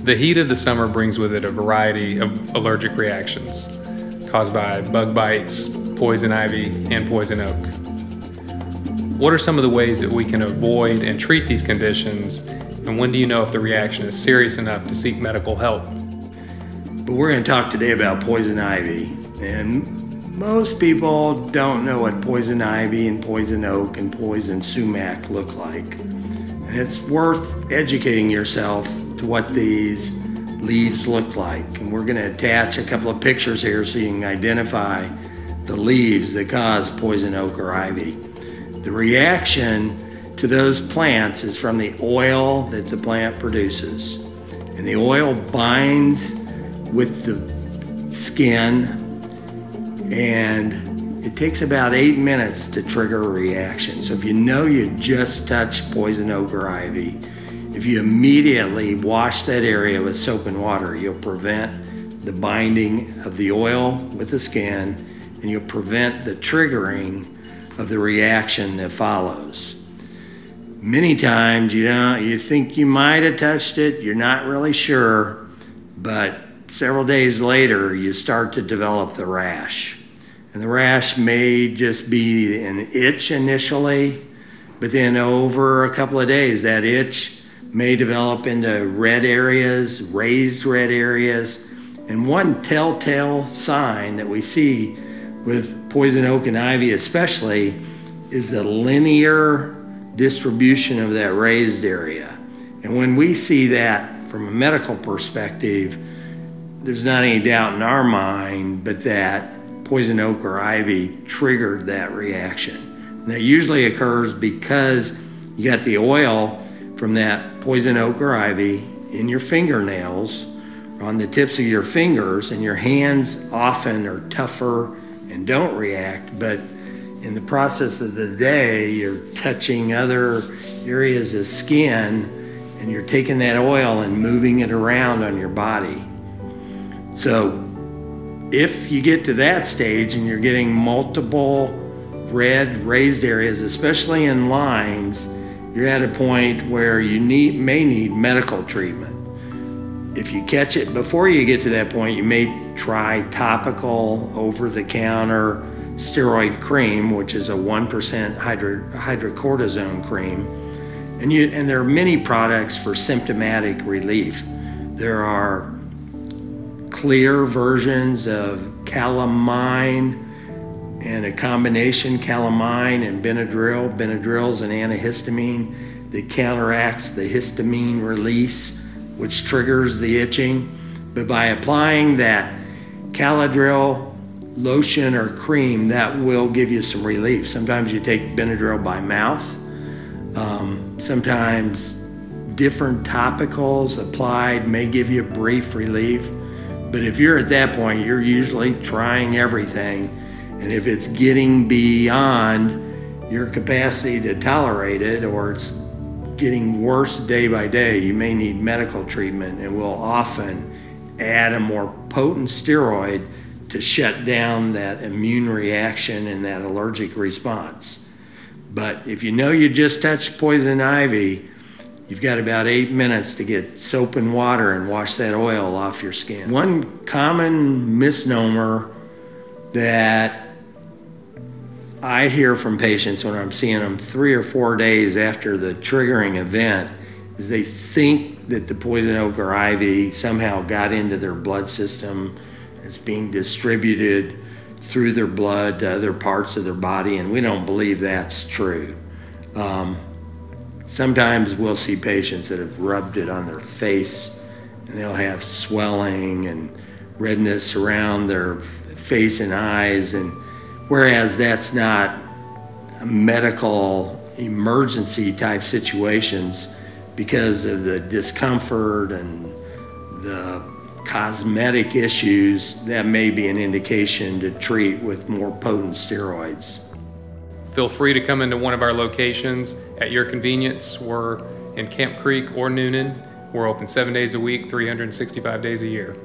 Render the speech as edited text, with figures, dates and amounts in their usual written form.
The heat of the summer brings with it a variety of allergic reactions caused by bug bites, poison ivy, and poison oak. What are some of the ways that we can avoid and treat these conditions, and when do you know if the reaction is serious enough to seek medical help? But we're going to talk today about poison ivy, and most people don't know what poison ivy and poison oak and poison sumac look like. And it's worth educating yourself to what these leaves look like. And we're going to attach a couple of pictures here so you can identify the leaves that cause poison oak or ivy. The reaction to those plants is from the oil that the plant produces. And the oil binds with the skin, and it takes about 8 minutes to trigger a reaction. So if you know you just touched poison oak or ivy, if you immediately wash that area with soap and water, you'll prevent the binding of the oil with the skin, and you'll prevent the triggering of the reaction that follows. Many times, you think you might have touched it, you're not really sure, but several days later, you start to develop the rash. And the rash may just be an itch initially, but then over a couple of days, that itch may develop into red areas, raised red areas. And one telltale sign that we see with poison oak and ivy especially is the linear distribution of that raised area. And when we see that from a medical perspective, there's not any doubt in our mind but that poison oak or ivy triggered that reaction. And that usually occurs because you got the oil from that poison oak or ivy in your fingernails, on the tips of your fingers, and your hands often are tougher and don't react, but in the process of the day, you're touching other areas of skin and you're taking that oil and moving it around on your body. So if you get to that stage and you're getting multiple red raised areas, especially in lines, you're at a point where you may need medical treatment. If you catch it before you get to that point, you may try topical over-the-counter steroid cream, which is a 1% hydrocortisone cream. And there are many products for symptomatic relief. There are clear versions of calamine and a combination calamine and Benadryl. Benadryl is an antihistamine that counteracts the histamine release, which triggers the itching. But by applying that Caladryl lotion or cream, that will give you some relief. Sometimes you take Benadryl by mouth. Sometimes different topicals applied may give you brief relief. But if you're at that point, you're usually trying everything. And if it's getting beyond your capacity to tolerate it, or it's getting worse day by day, you may need medical treatment, and we'll often add a more potent steroid to shut down that immune reaction and that allergic response. But if you know you just touched poison ivy, you've got about 8 minutes to get soap and water and wash that oil off your skin. One common misnomer that I hear from patients when I'm seeing them 3 or 4 days after the triggering event is they think that the poison oak or ivy somehow got into their blood system. It's being distributed through their blood to other parts of their body, and we don't believe that's true. Sometimes we'll see patients that have rubbed it on their face, and they'll have swelling and redness around their face and eyes, and whereas that's not a medical emergency type situations, because of the discomfort and the cosmetic issues, that may be an indication to treat with more potent steroids. Feel free to come into one of our locations at your convenience. We're in Camp Creek or Noonan. We're open 7 days a week, 365 days a year.